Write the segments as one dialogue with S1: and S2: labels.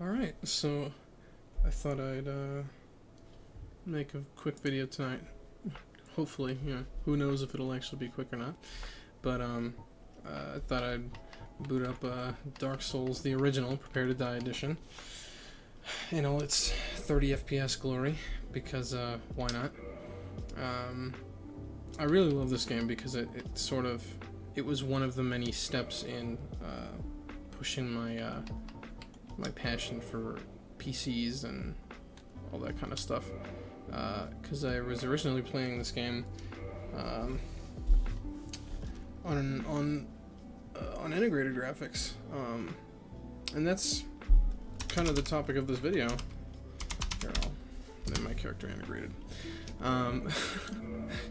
S1: Alright, so I thought I'd make a quick video tonight. Hopefully, who knows if it'll actually be quick or not. But I thought I'd boot up Dark Souls, the original, Prepare to Die edition, in all its 30 FPS glory, because why not? I really love this game because it was one of the many steps in pushing my passion for PCs and all that kind of stuff. Because I was originally playing this game on integrated graphics, and that's kind of the topic of this video. Here, I'll make my character integrated,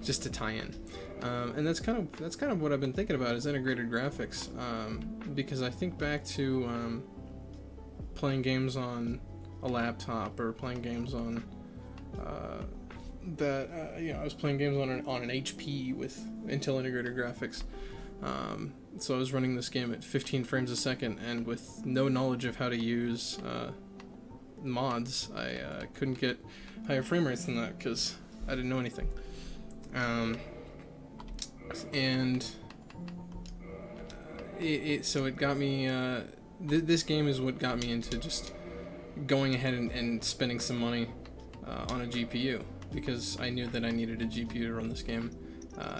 S1: just to tie in. And that's kind of what I've been thinking about, is integrated graphics, because I think back to playing games on a laptop, or playing games on I was playing games on an HP with Intel integrated graphics. So I was running this game at 15 frames a second, and with no knowledge of how to use mods, I couldn't get higher frame rates than that because I didn't know anything. And so it got me. This game is what got me into just going ahead and spending some money on a GPU, because I knew that I needed a GPU to run this game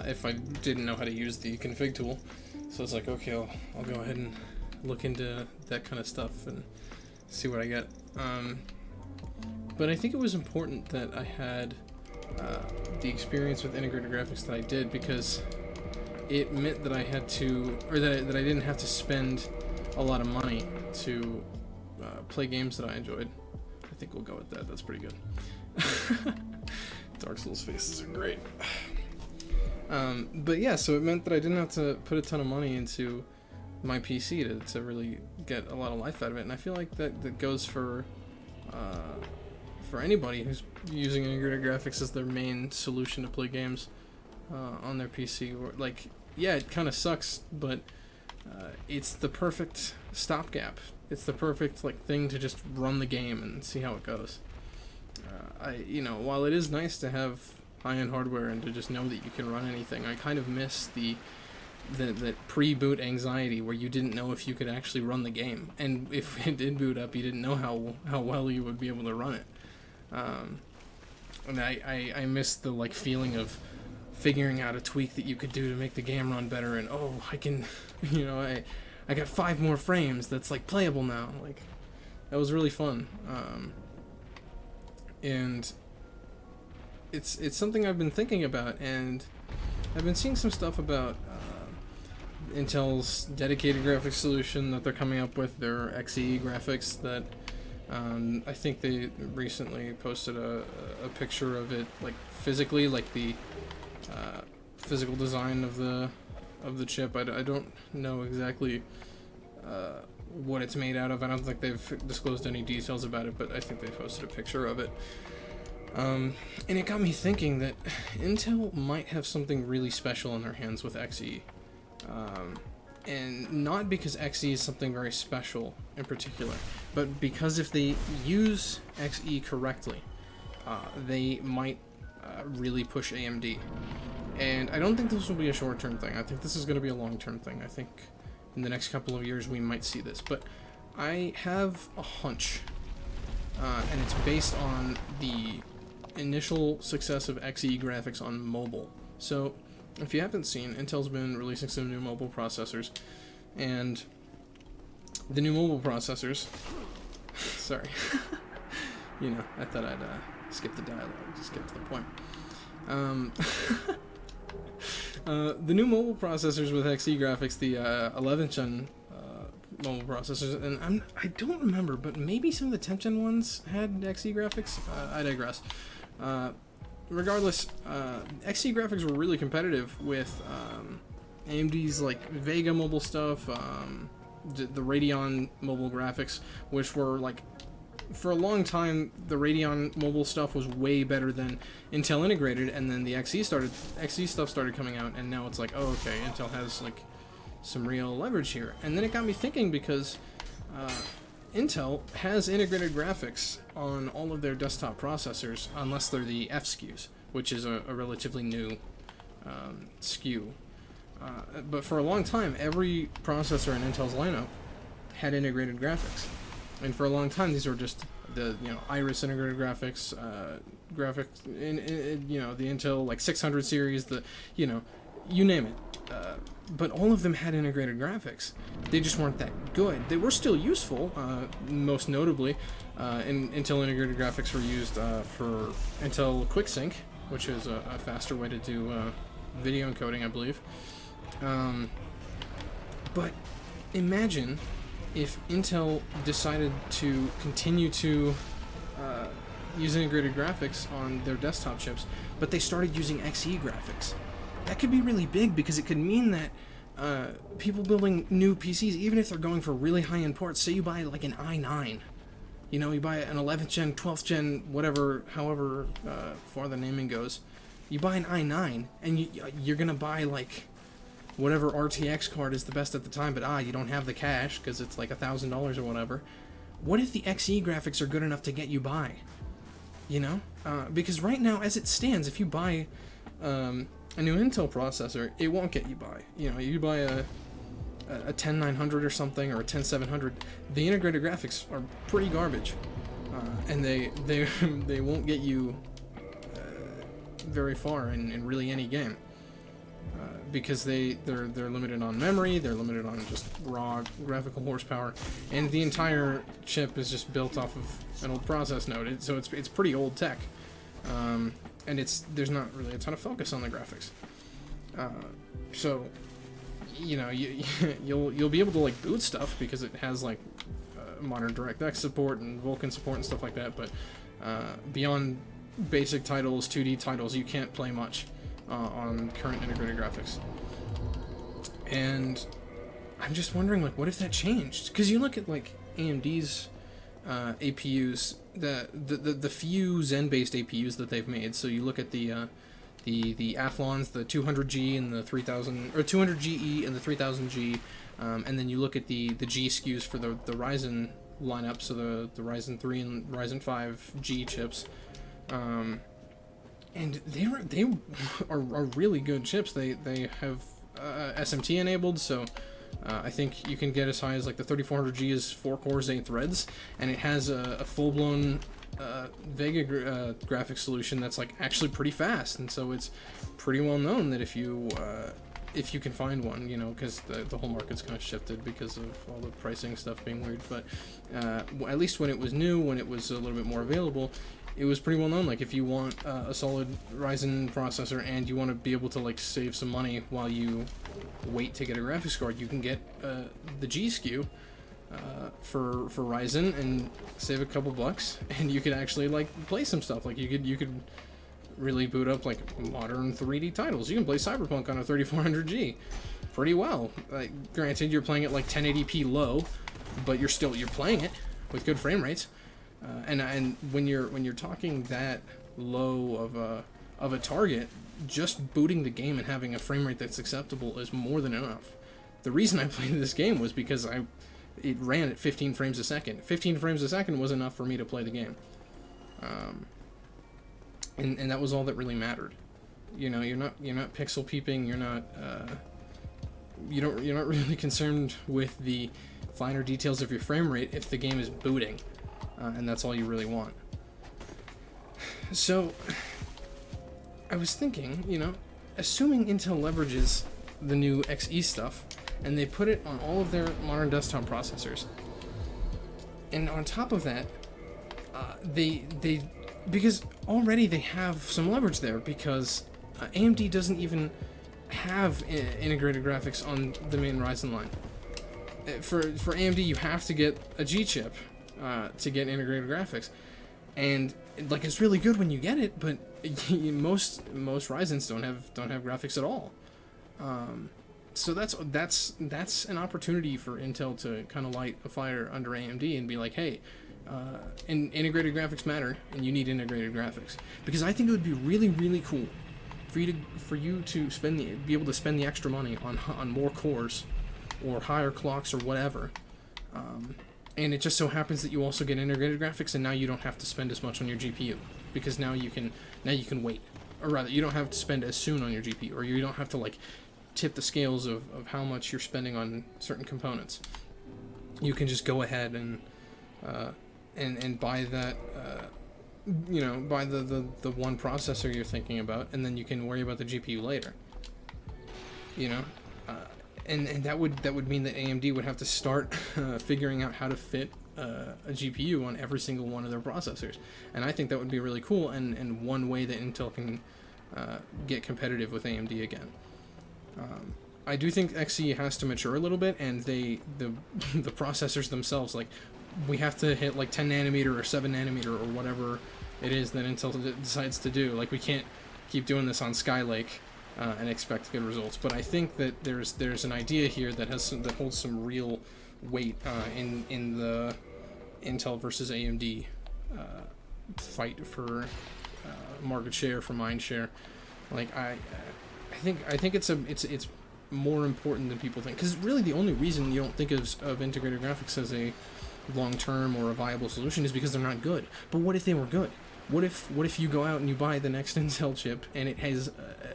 S1: if I didn't know how to use the config tool. So it's like, okay, I'll go ahead and look into that kind of stuff and see what I get. But I think it was important that I had the experience with integrated graphics that I did, because it meant that I had to, or that I didn't have to spend a lot of money to play games that I enjoyed. I think we'll go with that. That's pretty good. Dark Souls faces are great. But yeah, so it meant that I didn't have to put a ton of money into my PC to really get a lot of life out of it. And I feel like that goes for anybody who's using integrated graphics as their main solution to play games on their PC. Like, yeah, it kind of sucks, but it's the perfect stopgap. It's the perfect thing to just run the game and see how it goes. While it is nice to have high-end hardware and to just know that you can run anything, I kind of miss the pre-boot anxiety where you didn't know if you could actually run the game, and if it did boot up, you didn't know how well you would be able to run it. And I miss the feeling of figuring out a tweak that you could do to make the game run better, and I can, I got 5 more frames that's playable now. That was really fun. And it's something I've been thinking about, and I've been seeing some stuff about Intel's dedicated graphics solution that they're coming up with, their XE graphics, that I think they recently posted a picture of it, physically, the physical design of the chip. I don't know exactly what it's made out of. I don't think they've disclosed any details about it, but I think they posted a picture of it. And it got me thinking that Intel might have something really special in their hands with XE. And not because XE is something very special in particular, but because if they use XE correctly, they might really push AMD. And I don't think this will be a short-term thing. I think this is going to be a long-term thing. I think in the next couple of years we might see this. But I have a hunch, and it's based on the initial success of XE graphics on mobile. So if you haven't seen, Intel's been releasing some new mobile processors, and the new mobile processors, sorry, I thought I'd skip the dialogue, just get to the point. The new mobile processors with XE graphics, the 11th gen mobile processors, and I don't remember, but maybe some of the 10th gen ones had XE graphics. I digress. Regardless, XE graphics were really competitive with AMD's Vega mobile stuff, the Radeon mobile graphics, which were for a long time the Radeon mobile stuff was way better than Intel integrated, and then the XE stuff started coming out, and now it's okay, Intel has some real leverage here. And then it got me thinking, because Intel has integrated graphics on all of their desktop processors, unless they're the F SKUs, which is a relatively new SKU. But for a long time, every processor in Intel's lineup had integrated graphics, and for a long time these were just the Iris integrated graphics, in the Intel like 600 series, you name it. But all of them had integrated graphics. They just weren't that good. They were still useful. Most notably, Intel integrated graphics were used for Intel QuickSync, which is a faster way to do video encoding, I believe. But imagine if Intel decided to continue to use integrated graphics on their desktop chips, but they started using XE graphics. That could be really big, because it could mean that people building new PCs, even if they're going for really high-end ports, say you buy like an i9, you buy an 11th gen, 12th gen, whatever, however far the naming goes, you buy an i9, and you're going to buy like whatever RTX card is the best at the time, but you don't have the cash because it's like $1,000 or whatever. What if the XE graphics are good enough to get you by? Because right now, as it stands, if you buy a new Intel processor, it won't get you by. You buy a 10900 or something, or a 10700, the integrated graphics are pretty garbage, and they won't get you very far in really any game, because they're limited on memory, they're limited on just raw graphical horsepower, and the entire chip is just built off of an old process node. So it's pretty old tech. And there's not really a ton of focus on the graphics. So, you'll be able to like boot stuff because it has like modern DirectX support and Vulkan support and stuff like that. But beyond basic titles, 2D titles, you can't play much on current integrated graphics. And I'm just wondering, like, what if that changed? Because you look at like AMD's APUs, the few Zen-based APUs that they've made. So you look at the Athlons, the 200G and the 3000, or 200GE and the 3000G, and then you look at the G SKUs for the Ryzen lineup, so the Ryzen 3 and Ryzen 5 G chips, and they are really good chips. They have SMT enabled, so I think you can get as high as like the 3400G is 4 cores, 8 threads, and it has a full-blown Vega graphics solution that's like actually pretty fast. And so it's pretty well known that if you can find one, because the whole market's kind of shifted because of all the pricing stuff being weird, but at least when it was new, when it was a little bit more available, it was pretty well known. Like, if you want a solid Ryzen processor and you want to be able to like save some money while you wait to get a graphics card, you can get the G SKU for Ryzen and save a couple bucks, and you could actually like play some stuff. Like, you could really boot up like modern 3D titles. You can play Cyberpunk on a 3400G pretty well. Like, granted, you're playing it like 1080p low, but you're playing it with good frame rates. And when you're talking that low of a target, just booting the game and having a frame rate that's acceptable is more than enough. The reason I played this game was because it ran at 15 frames a second. 15 frames a second was enough for me to play the game. And that was all that really mattered. You're not pixel peeping. You're not really concerned with the finer details of your frame rate if the game is booting, and that's all you really want. So I was thinking, assuming Intel leverages the new XE stuff and they put it on all of their modern desktop processors, and on top of that, because already they have some leverage there, because AMD doesn't even have integrated graphics on the main Ryzen line. For AMD, you have to get a G chip to get integrated graphics, and like, it's really good when you get it, but most Ryzens don't have graphics at all. So that's an opportunity for Intel to kind of light a fire under AMD and be like, hey, integrated graphics matter, and you need integrated graphics. Because I think it would be really, really cool for you to be able to spend the extra money on more cores or higher clocks or whatever, And it just so happens that you also get integrated graphics, and now you don't have to spend as much on your GPU, because now you can wait, or rather, you don't have to spend as soon on your GPU, or you don't have to like tip the scales of how much you're spending on certain components. You can just go ahead and buy that, buy the one processor you're thinking about, and then you can worry about the GPU later. And that would mean that AMD would have to start figuring out how to fit a GPU on every single one of their processors. And I think that would be really cool, and one way that Intel can get competitive with AMD again. I do think Xe has to mature a little bit, and the processors themselves, like, we have to hit like 10 nanometer or 7 nanometer or whatever it is that Intel decides to do. Like, we can't keep doing this on Skylake and expect good results. But I think that there's an idea here that holds some real weight in the Intel versus AMD fight for market share, for mind share. Like, I think it's more important than people think, because really the only reason you don't think of integrated graphics as a long-term or a viable solution is because they're not good. But what if they were good? What if you go out and you buy the next Intel chip and it has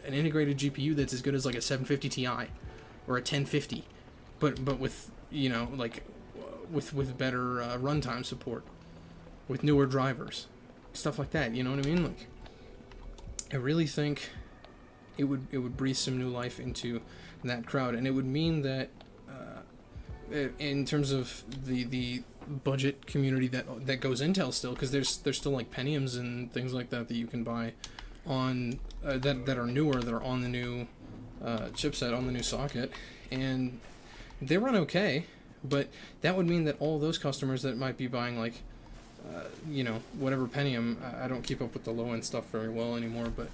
S1: an integrated GPU that's as good as like a 750 Ti or a 1050, but with with better runtime support, with newer drivers, stuff like that. You know what I mean? Like, I really think it would breathe some new life into that crowd, and it would mean that in terms of the budget community that goes Intel still, because there's still like Pentiums and things like that you can buy on that are newer, that are on the new chipset, on the new socket, and they run okay. But that would mean that all those customers that might be buying like whatever Pentium, I don't keep up with the low end stuff very well anymore, but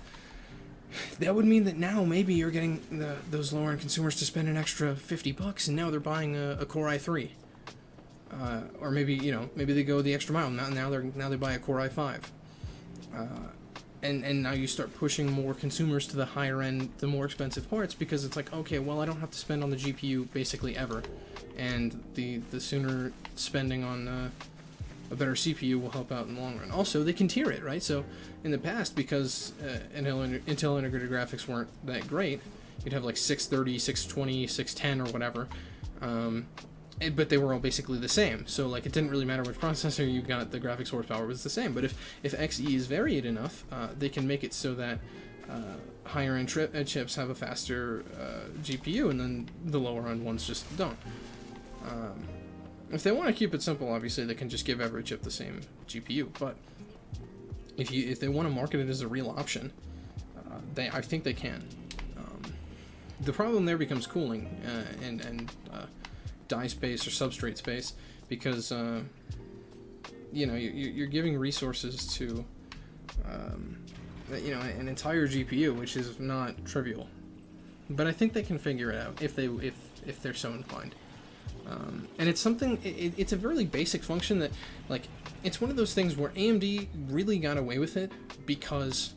S1: that would mean that now maybe you're getting those lower end consumers to spend an extra $50, and now they're buying a Core i3. Or maybe they go the extra mile. Now they buy a Core i5, and now you start pushing more consumers to the higher end, the more expensive parts, because it's like, okay, well, I don't have to spend on the GPU basically ever, and the sooner spending on a better CPU will help out in the long run. Also, they can tier it, right? So in the past, because Intel integrated graphics weren't that great, you'd have like 630, 620, 610 or whatever. But they were all basically the same, so like it didn't really matter which processor you got, the graphics horsepower was the same. But if Xe is varied enough, they can make it so that higher end chips have a faster GPU, and then the lower end ones just don't. If they want to keep it simple, obviously they can just give every chip the same GPU. But if they want to market it as a real option, I think they can. The problem there becomes cooling and die space or substrate space, because you're giving resources to an entire GPU, which is not trivial. But I think they can figure it out if they're so inclined. And it's something. It's a really basic function that, like, it's one of those things where AMD really got away with it because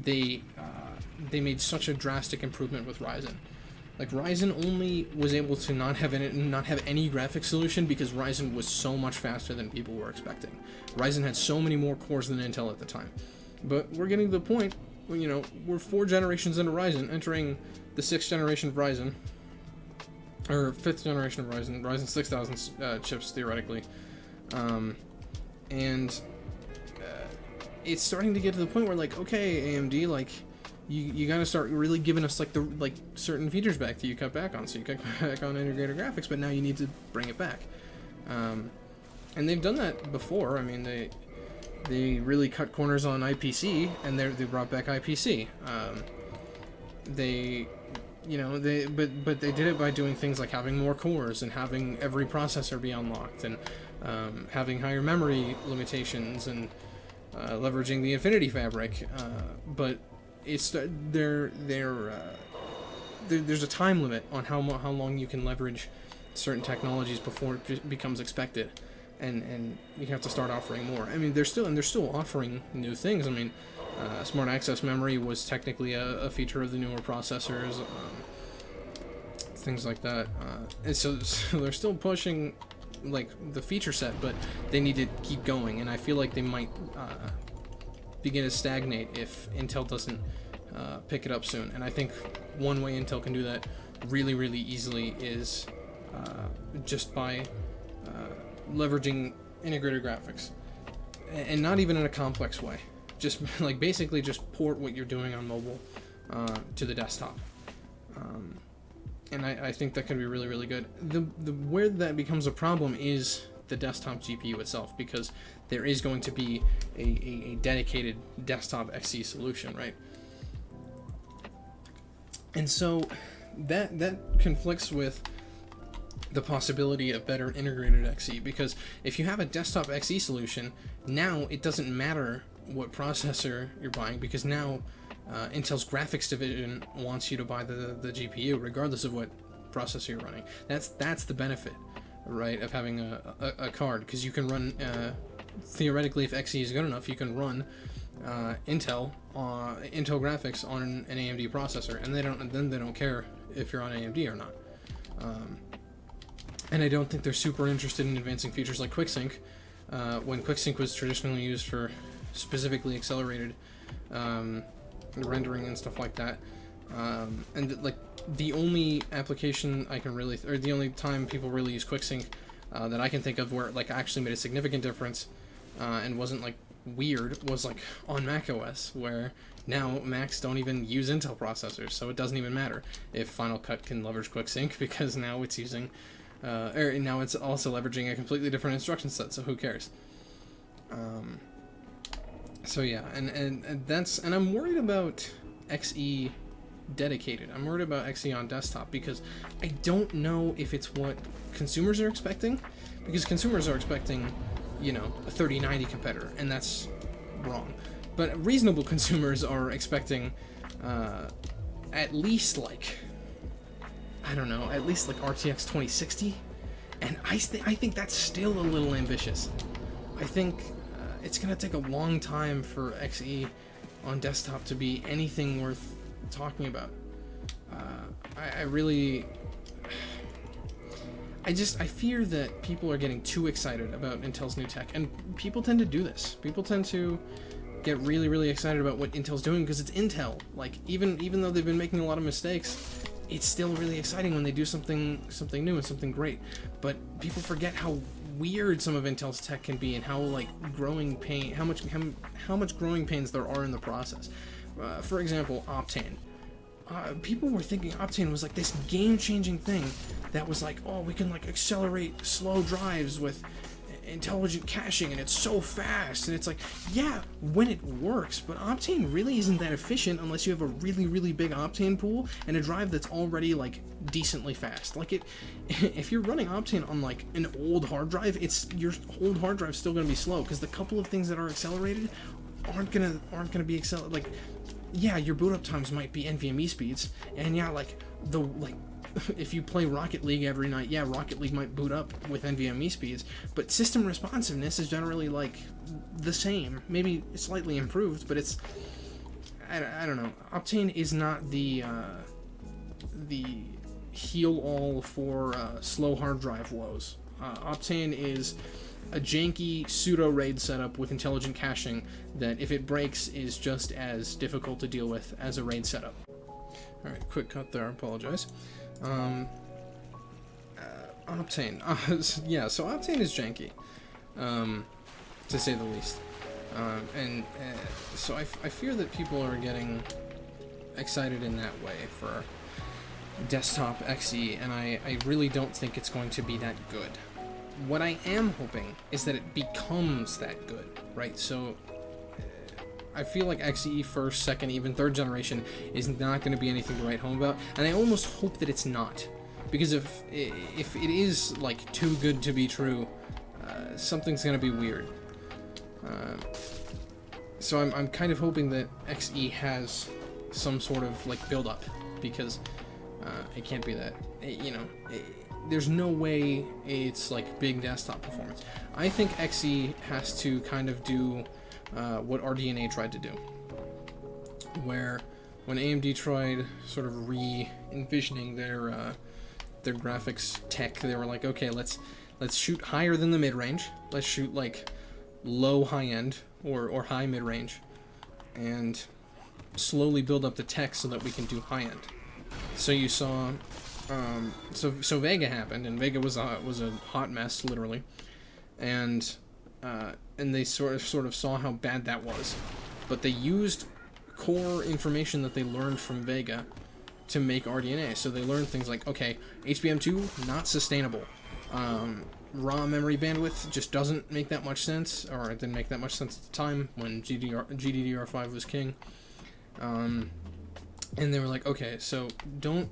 S1: they made such a drastic improvement with Ryzen. Like, Ryzen only was able to not have any graphics solution because Ryzen was so much faster than people were expecting. Ryzen had so many more cores than Intel at the time. But we're getting to the point where, we're 4 generations into Ryzen, entering the 6th generation of Ryzen, or 5th generation of Ryzen 6000 chips, theoretically. And it's starting to get to the point where, like, okay, AMD, like, you gotta start really giving us like certain features back that you cut back on. So you cut back on integrated graphics, but now you need to bring it back. And they've done that before. I mean, they really cut corners on IPC, and they brought back IPC. But they did it by doing things like having more cores and having every processor be unlocked, and having higher memory limitations, and leveraging the Infinity Fabric. But there's a time limit on how long you can leverage certain technologies before it becomes expected, and you have to start offering more. I mean, they're still offering new things. I mean, smart access memory was technically a feature of the newer processors, things like that. And so they're still pushing like the feature set, but they need to keep going, and I feel like they might begin to stagnate if Intel doesn't pick it up soon. And I think one way Intel can do that really, really easily is just by leveraging integrated graphics, and not even in a complex way. Just like basically just port what you're doing on mobile to the desktop. And I think that can be really, really good. The where that becomes a problem is the desktop GPU itself, because there is going to be a dedicated desktop XE solution, right? And so that conflicts with the possibility of better integrated XE, because if you have a desktop XE solution, now it doesn't matter what processor you're buying, because now Intel's graphics division wants you to buy the GPU regardless of what processor you're running. That's the benefit, right, of having a card, because you can run theoretically, if XE is good enough, you can run Intel graphics on an AMD processor, and they don't care if you're on AMD or not. And I don't think they're super interested in advancing features like QuickSync, when QuickSync was traditionally used for specifically accelerated rendering and stuff like that. And like the only application I can really, or the only time people really use QuickSync that I can think of where it like actually made a significant difference and wasn't like weird was like on macOS, where now Macs don't even use Intel processors, so it doesn't even matter if Final Cut can leverage QuickSync, because now it's using or now it's also leveraging a completely different instruction set, so who cares? So yeah, and that's, and I'm worried about XE dedicated. I'm worried about XE on desktop, because I don't know if it's what consumers are expecting, because consumers are expecting, you know, a 3090 competitor, and that's wrong. But reasonable consumers are expecting at least like, I don't know, at least like RTX 2060, and I think that's still a little ambitious. I think it's gonna take a long time for XE on desktop to be anything worth talking about. I fear that people are getting too excited about Intel's new tech, and people tend to do this. People tend to get really, really excited about what Intel's doing because it's Intel. Like, even though they've been making a lot of mistakes, it's still really exciting when they do something new and something great. But people forget how weird some of Intel's tech can be, and how like how much growing pains there are in the process. For example, Optane. People were thinking Optane was like this game-changing thing that was like, oh, we can like accelerate slow drives with intelligent caching, and it's so fast. And it's like, yeah, when it works, but Optane really isn't that efficient unless you have a really, really big Optane pool and a drive that's already like decently fast. Like if you're running Optane on like an old hard drive, your old hard drive's still gonna be slow, because the couple of things that are accelerated aren't gonna be like, yeah, your boot up times might be NVMe speeds, and yeah, like if you play Rocket League every night, yeah, Rocket League might boot up with NVMe speeds, but system responsiveness is generally like the same, maybe slightly improved, but it's, I don't know. Optane is not the heal-all for slow hard drive woes. Optane is a janky pseudo-RAID setup with intelligent caching that, if it breaks, is just as difficult to deal with as a RAID setup. Alright, quick cut there, I apologize. Optane. Yeah, so Optane is janky, to say the least. So I fear that people are getting excited in that way for desktop XE, and I really don't think it's going to be that good. What I am hoping is that it becomes that good, right? So I feel like XE first, second, even third generation is not going to be anything to write home about, and I almost hope that it's not, because if it is like too good to be true, something's going to be weird. So I'm kind of hoping that XE has some sort of like build up, because it can't be that, there's no way it's like big desktop performance. I think XE has to kind of do what RDNA tried to do, where when AMD tried sort of re-envisioning their graphics tech, they were like, okay, let's let's shoot higher than the mid-range. Let's shoot like low high-end or high mid-range, and slowly build up the tech so that we can do high-end. So you saw, so Vega happened, and Vega was a hot mess, literally, and they sort of saw how bad that was, but they used core information that they learned from Vega to make RDNA. So they learned things like, okay, HBM2 not sustainable. Raw memory bandwidth just doesn't make that much sense, or it didn't make that much sense at the time when GDDR5 was king. And they were like, okay, so don't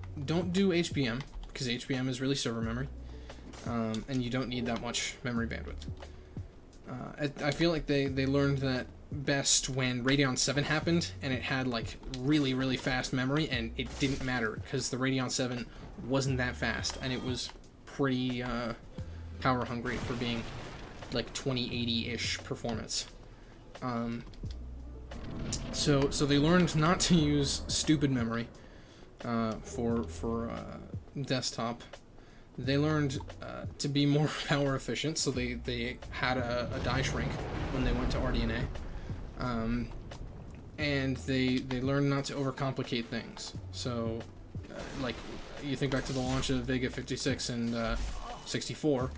S1: do HBM, because HBM is really server memory, and you don't need that much memory bandwidth. I feel like they learned that best when Radeon 7 happened, and it had like really fast memory, and it didn't matter because the Radeon 7 wasn't that fast, and it was pretty power hungry for being like 2080-ish performance. So they learned not to use stupid memory for desktop. They learned to be more power efficient, so they had a die shrink when they went to RDNA. And they learned not to overcomplicate things. So, like, you think back to the launch of Vega 56 and 64,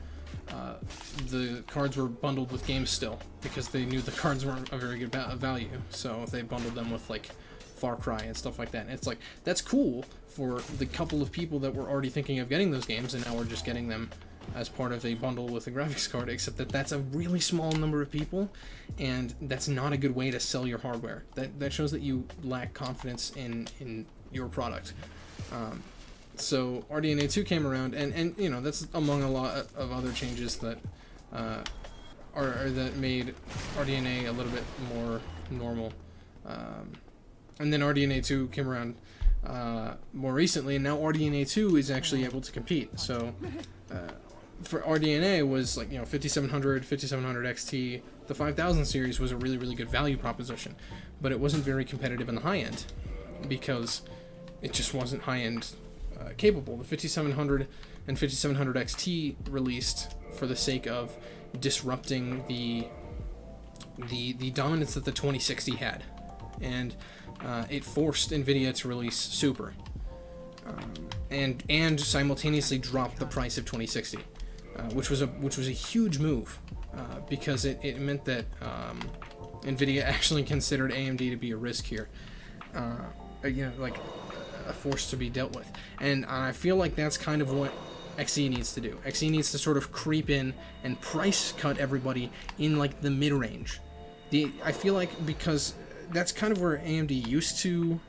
S1: the cards were bundled with games still, because they knew the cards weren't a very good value, so they bundled them with, like, Far Cry and stuff like that. And it's like, that's cool for the couple of people that were already thinking of getting those games, and now we're just getting them as part of a bundle with a graphics card, except that that's a really small number of people, and that's not a good way to sell your hardware. That shows that you lack confidence in your product. So RDNA 2 came around, and you know, that's among a lot of other changes that that made RDNA a little bit more normal. And then RDNA 2 came around more recently, and now RDNA 2 is actually able to compete. So for RDNA was like, you know, 5700, 5700 XT, the 5000 series was a really good value proposition, but it wasn't very competitive in the high end because it just wasn't high end capable. The 5700 and 5700 XT released for the sake of disrupting the dominance that the 2060 had, and it forced NVIDIA to release Super, and simultaneously dropped the price of 2060, which was a huge move, because it meant that NVIDIA actually considered AMD to be a risk here, you know, like a force to be dealt with. And I feel like that's kind of what XE needs to do. XE needs to sort of creep in and price cut everybody in like the mid-range. I feel like, because that's kind of where AMD used to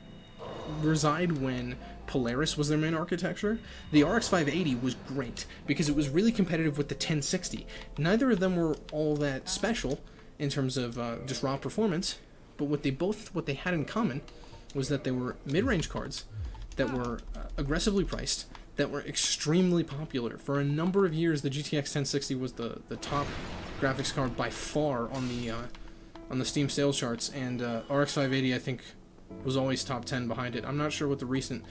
S1: reside when Polaris was their main architecture. The RX 580 was great because it was really competitive with the 1060. Neither of them were all that special in terms of just raw performance, but what they had in common was that they were mid-range cards that were aggressively priced, that were extremely popular. For a number of years, the GTX 1060 was the top graphics card by far on the Steam sales charts, and RX 580 I think was always top 10 behind it. I'm not sure what the recent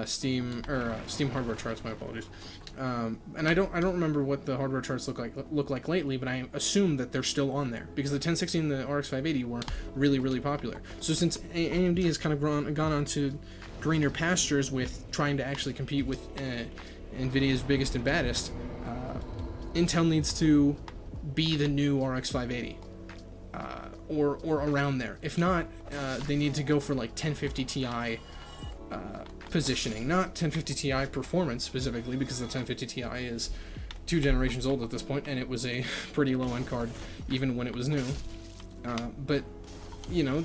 S1: Steam hardware charts. My apologies. And I don't remember what the hardware charts look like lately, but I assume that they're still on there because the 1060 and the RX 580 were really popular. So since AMD has kind of gone on to greener pastures with trying to actually compete with NVIDIA's biggest and baddest, Intel needs to be the new RX 580. Or around there. If not, they need to go for like 1050 Ti positioning, not 1050 Ti performance specifically, because the 1050 Ti is 2 generations old at this point, and it was a pretty low-end card even when it was new. But you know,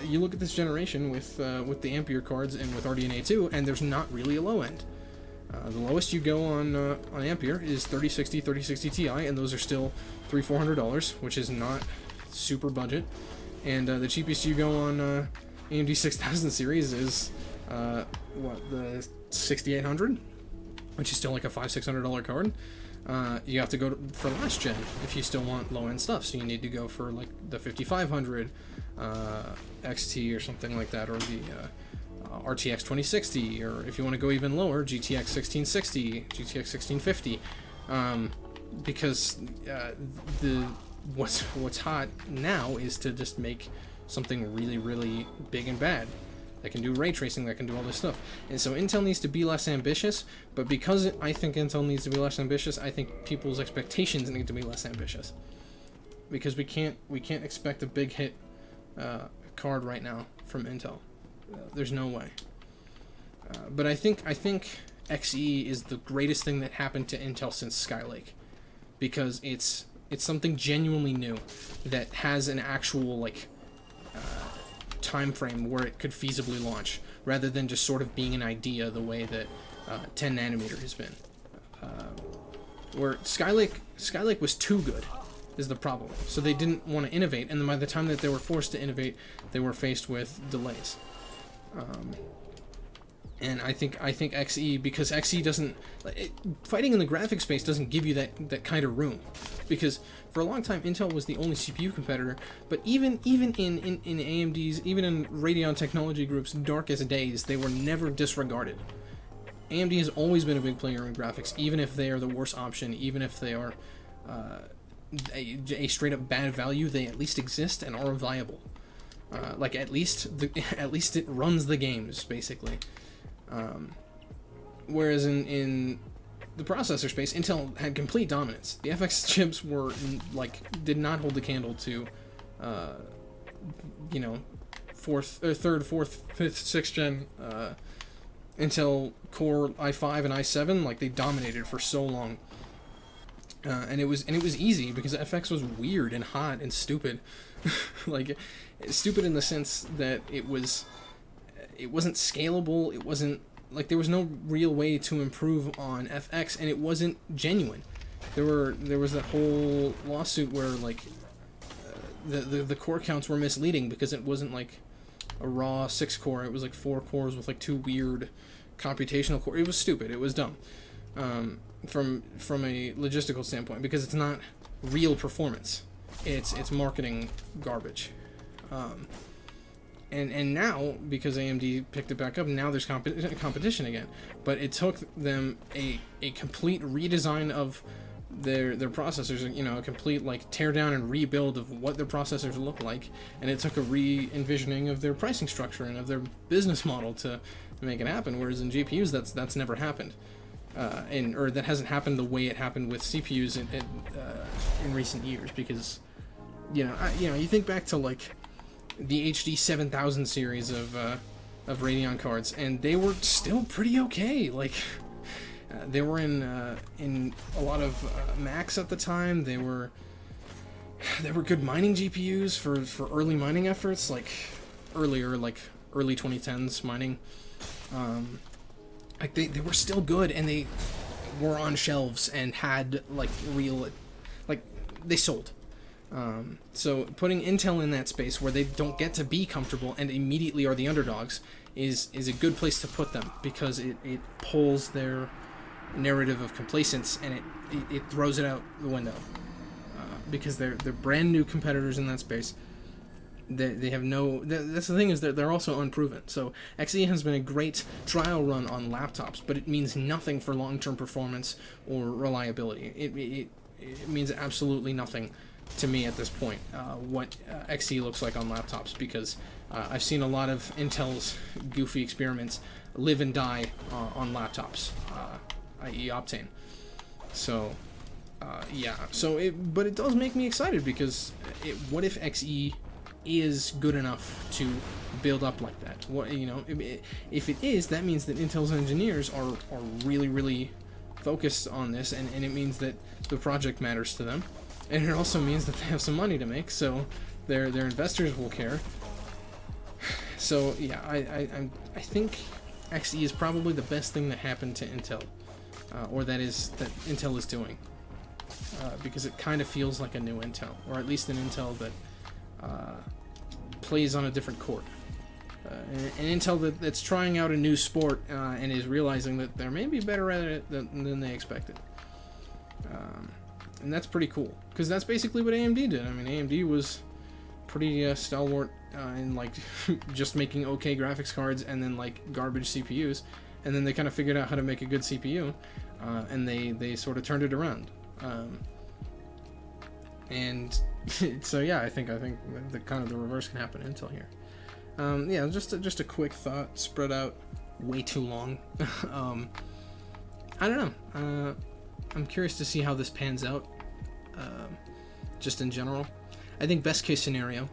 S1: you look at this generation with the Ampere cards and with RDNA 2, and there's not really a low end. The lowest you go on Ampere is 3060 Ti, and those are still $300-400, which is not super budget. And the cheapest you go on AMD 6000 series is the 6800, which is still like a $500-600 card. You have to go for last gen if you still want low end stuff, so you need to go for like the 5500 XT or something like that, or the RTX 2060, or if you want to go even lower, GTX 1660, GTX 1650. because the what's hot now is to just make something really, really big and bad that can do ray tracing, that can do all this stuff. And so Intel needs to be less ambitious, but because I think Intel needs to be less ambitious, I think people's expectations need to be less ambitious. Because we can't expect a big hit card right now from Intel. There's no way. But I think XE is the greatest thing that happened to Intel since Skylake, because it's something genuinely new that has an actual like time frame where it could feasibly launch, rather than just sort of being an idea the way that 10 nanometer has been. Where Skylake was too good is the problem. So they didn't want to innovate, and then by the time that they were forced to innovate, they were faced with delays. And I think XE, because XE doesn't fighting in the graphics space doesn't give you that kind of room, because for a long time Intel was the only CPU competitor. But even in AMD's, even in Radeon Technology Group's darkest days, they were never disregarded. AMD has always been a big player in graphics, even if they are the worst option, even if they are a straight up bad value. They at least exist and are viable. Like at least it runs the games basically. Whereas in the processor space, Intel had complete dominance. The FX chips were did not hold the candle to, third, fourth, fifth, sixth gen Intel Core i5 and i7. Like, they dominated for so long, and it was easy because FX was weird and hot and stupid, like stupid in the sense that it wasn't scalable. It wasn't like there was no real way to improve on FX, and it wasn't genuine. There was that whole lawsuit where the core counts were misleading because it wasn't like a raw 6 core. It was like 4 cores with like 2 weird computational core. It was stupid. It was dumb from a logistical standpoint, because it's not real performance. It's marketing garbage. And now, because AMD picked it back up, now there's competition again. But it took them a complete redesign of their processors, a complete tear down and rebuild of what their processors look like, and it took a re-envisioning of their pricing structure and of their business model to make it happen. Whereas in GPUs, that's never happened, or that hasn't happened the way it happened with CPUs in recent years. Because you think back to the HD 7000 series of Radeon cards, and they were still pretty okay. They were in a lot of Macs at the time. They were good mining GPUs for early mining efforts, early 2010s mining. They were still good, and they were on shelves and had real, they sold. So putting Intel in that space where they don't get to be comfortable and immediately are the underdogs is a good place to put them, because it pulls their narrative of complacence and it throws it out the window, because they're brand new competitors in that space. They have no. That's the thing, is that they're also unproven. So XE has been a great trial run on laptops, but it means nothing for long-term performance or reliability. It means absolutely nothing to me at this point, what XE looks like on laptops, because I've seen a lot of Intel's goofy experiments live and die on laptops, i.e. Optane. So, yeah. But it does make me excited, because what if XE is good enough to build up like that? If it is, that means that Intel's engineers are really, really focused on this, and it means that the project matters to them. And it also means that they have some money to make, so their investors will care. So yeah, I think XE is probably the best thing that happened to Intel, or that Intel is doing, because it kind of feels like a new Intel, or at least an Intel that plays on a different court, an Intel that's trying out a new sport and is realizing that they're maybe better at it than they expected. And that's pretty cool, because that's basically what AMD did. I mean, AMD was pretty stalwart in just making okay graphics cards and then garbage CPUs, and then they kind of figured out how to make a good CPU, and they sort of turned it around. And so yeah, I think the kind of the reverse can happen in Intel here. Yeah, just a quick thought, spread out way too long. I don't know. I'm curious to see how this pans out. Just in general, I think best case scenario,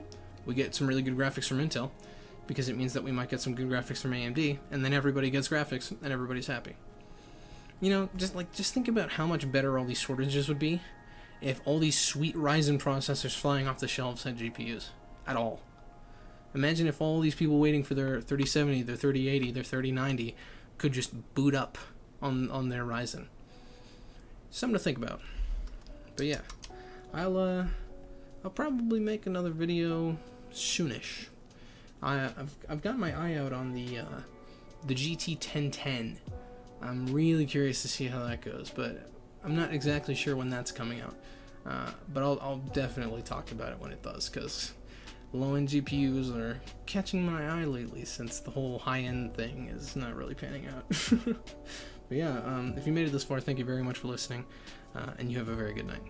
S1: we get some really good graphics from Intel, because it means that we might get some good graphics from AMD, and then everybody gets graphics and everybody's happy. You know, just think about how much better all these shortages would be if all these sweet Ryzen processors flying off the shelves had GPUs at all. Imagine if all these people waiting for their 3070, their 3080, their 3090 could just boot up on their Ryzen. Something to think about. But yeah, I'll probably make another video soonish. I've got my eye out on the GT 1010. I'm really curious to see how that goes, but I'm not exactly sure when that's coming out. But I'll definitely talk about it when it does, because low-end GPUs are catching my eye lately, since the whole high-end thing is not really panning out. But yeah, if you made it this far, thank you very much for listening, and you have a very good night.